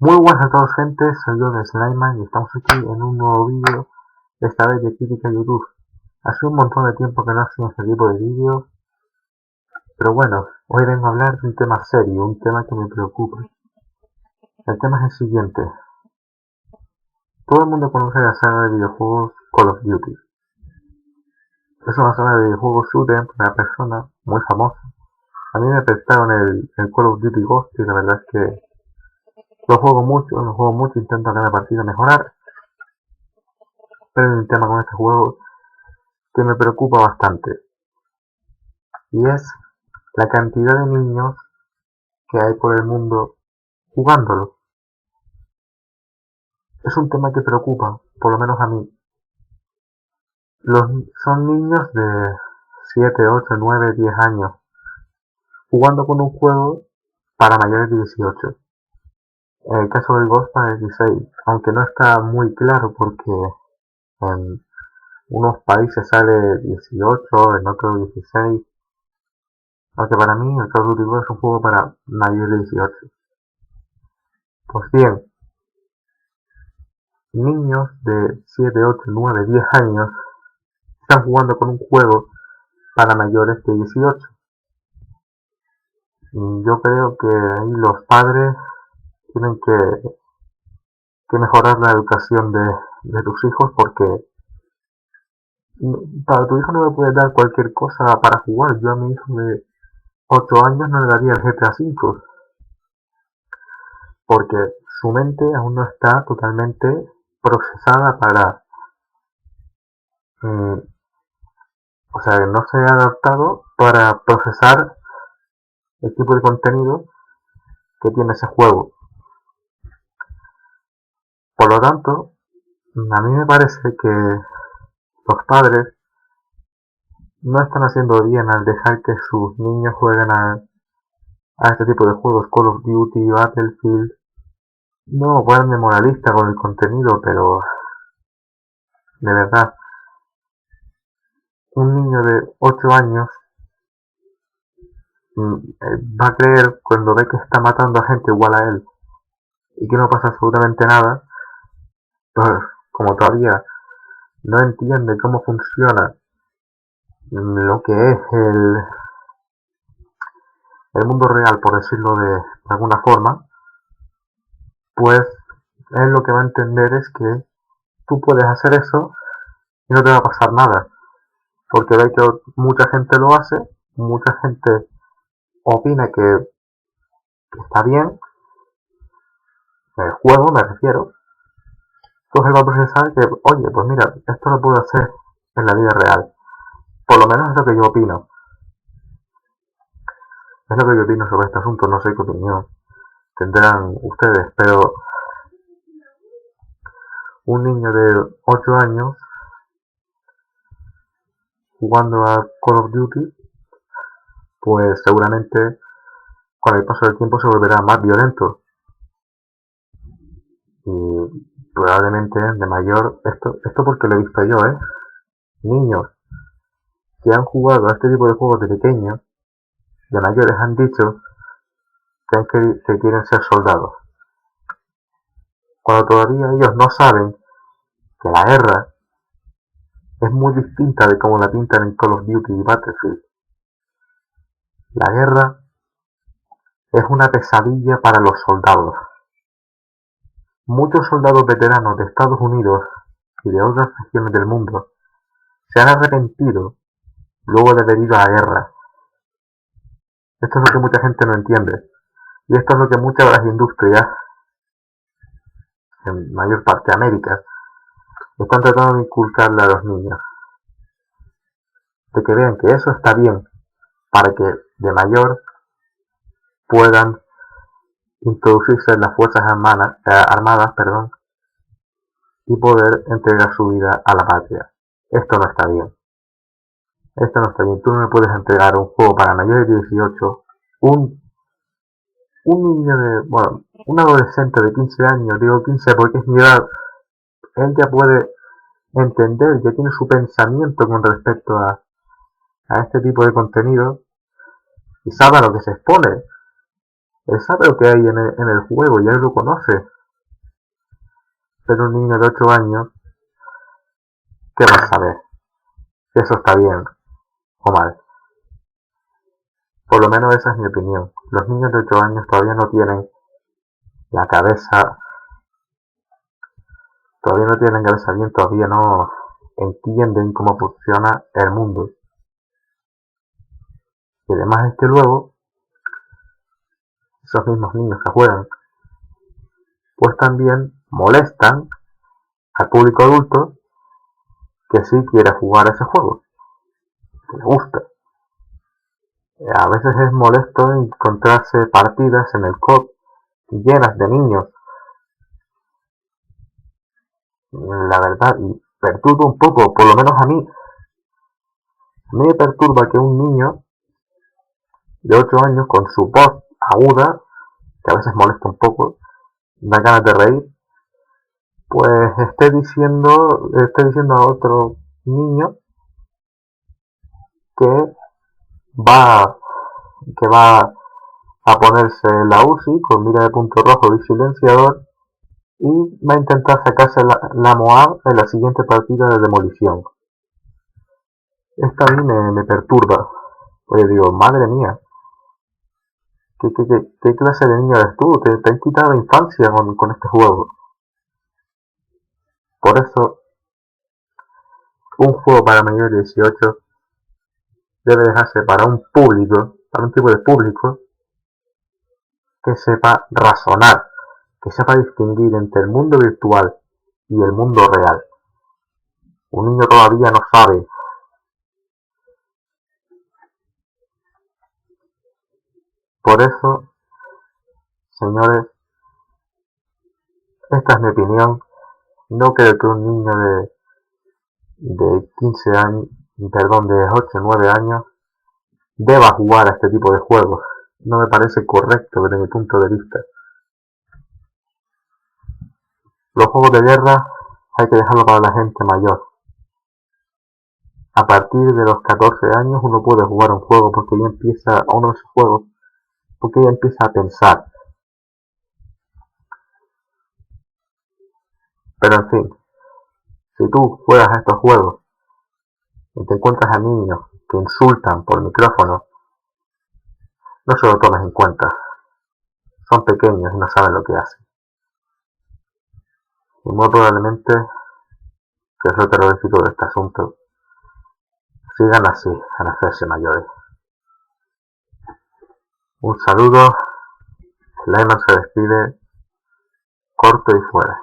Muy buenas a todos, gente, soy yo de Slimeman y estamos aquí en un nuevo vídeo, esta vez de crítica a YouTube. Hace un montón de tiempo que no hacía este tipo de vídeos, pero bueno, hoy vengo a hablar de un tema serio, un tema que me preocupa. El tema es el siguiente. Todo el mundo conoce la saga de videojuegos Call of Duty. Es una saga de videojuegos shooter en primera persona, muy famosa. A mí me prestaron el Call of Duty Ghost y la verdad es que lo juego mucho, intento cada partida mejorar. Pero hay un tema con este juego que me preocupa bastante, y es la cantidad de niños que hay por el mundo jugándolo. Es un tema que preocupa, por lo menos a mí. Son niños de 7, 8, 9, 10 años jugando con un juego para mayores de 18. En el caso del Ghost para 16, aunque no está muy claro porque en unos países sale 18, en otros 16. Aunque para mí el Call of Duty es un juego para mayores de 18. Pues bien, niños de 7, 8, 9, 10 años están jugando con un juego para mayores de 18. Yo creo que ahí los padres tienen que mejorar la educación de tus hijos, porque para tu hijo no le puedes dar cualquier cosa para jugar. Yo a mi hijo de 8 años no le daría el GTA V, porque su mente aún no está totalmente procesada para... o sea, no se ha adaptado para procesar el tipo de contenido que tiene ese juego. Por lo tanto, a mí me parece que los padres no están haciendo bien al dejar que sus niños jueguen a este tipo de juegos, Call of Duty, Battlefield. No ponerme moralista con el contenido, pero de verdad, un niño de 8 años va a creer, cuando ve que está matando a gente igual a él y que no pasa absolutamente nada, pues como todavía no entiende cómo funciona lo que es el mundo real, por decirlo de alguna forma, pues él lo que va a entender es que tú puedes hacer eso y no te va a pasar nada, porque ve que mucha gente lo hace, mucha gente opina que está bien, el juego me refiero. Entonces va a procesar que, oye, pues mira, esto lo puedo hacer en la vida real. Por lo menos es lo que yo opino. Es lo que yo opino sobre este asunto, no sé qué opinión tendrán ustedes, pero un niño de 8 años jugando a Call of Duty, pues seguramente con el paso del tiempo se volverá más violento. Y probablemente de mayor, esto porque lo he visto yo, niños que han jugado a este tipo de juegos de pequeños, de mayores han dicho que quieren ser soldados, cuando todavía ellos no saben que la guerra es muy distinta de como la pintan en Call of Duty y Battlefield. La guerra es una pesadilla para los soldados. Muchos soldados veteranos de Estados Unidos y de otras regiones del mundo se han arrepentido luego de haber ido a la guerra. Esto es lo que mucha gente no entiende. Y esto es lo que muchas de las industrias, en mayor parte América, están tratando de inculcarle a los niños. De que vean que eso está bien, para que de mayor puedan introducirse en las fuerzas armadas, y poder entregar su vida a la patria. Esto no está bien. Esto no está bien. Tú no me puedes entregar un juego para mayores de 18, un niño un adolescente de 15 años, digo 15 porque es mi edad, él ya puede entender, ya tiene su pensamiento con respecto a este tipo de contenido y sabe a lo que se expone. Él sabe lo que hay en el juego y él lo conoce. Pero un niño de 8 años, ¿qué va a saber? Si eso está bien o mal. Por lo menos esa es mi opinión. Los niños de 8 años todavía no tienen la cabeza, bien, todavía no entienden cómo funciona el mundo. Y además es que luego, esos mismos niños que juegan, pues también molestan al público adulto que sí quiere jugar ese juego, que le gusta. A veces es molesto encontrarse partidas en el COD llenas de niños, la verdad, y perturba un poco, por lo menos a mí. A mí me perturba que un niño de 8 años con su voz aguda, que a veces molesta un poco, da ganas de reír, pues esté diciendo a otro niño que va que va a ponerse la UCI con mira de punto rojo y silenciador y va a intentar sacarse la MOAB en la siguiente partida de demolición. Esto a mí me perturba, porque digo, madre mía, ¿qué clase de niño eres tú? Te han quitado la infancia con este juego. Por eso, un juego para mayores de 18 debe dejarse para un público, para un tipo de público que sepa razonar, que sepa distinguir entre el mundo virtual y el mundo real. Un niño todavía no sabe. Por eso, señores, esta es mi opinión. No creo que un niño de 15 años, perdón, de 8 o 9 años, deba jugar a este tipo de juegos. No me parece correcto desde mi punto de vista. Los juegos de guerra hay que dejarlo para la gente mayor. A partir de los 14 años uno puede jugar un juego porque ya empieza a uno de esos juegos, porque ya empieza a pensar. Pero en fin, si tú juegas a estos juegos y te encuentras a niños que insultan por micrófono, no se lo tomes en cuenta. Son pequeños y no saben lo que hacen. Y muy probablemente, que es lo terrorífico de este asunto, sigan así al hacerse mayores. Un saludo, Slayman se despide, corto y fuera.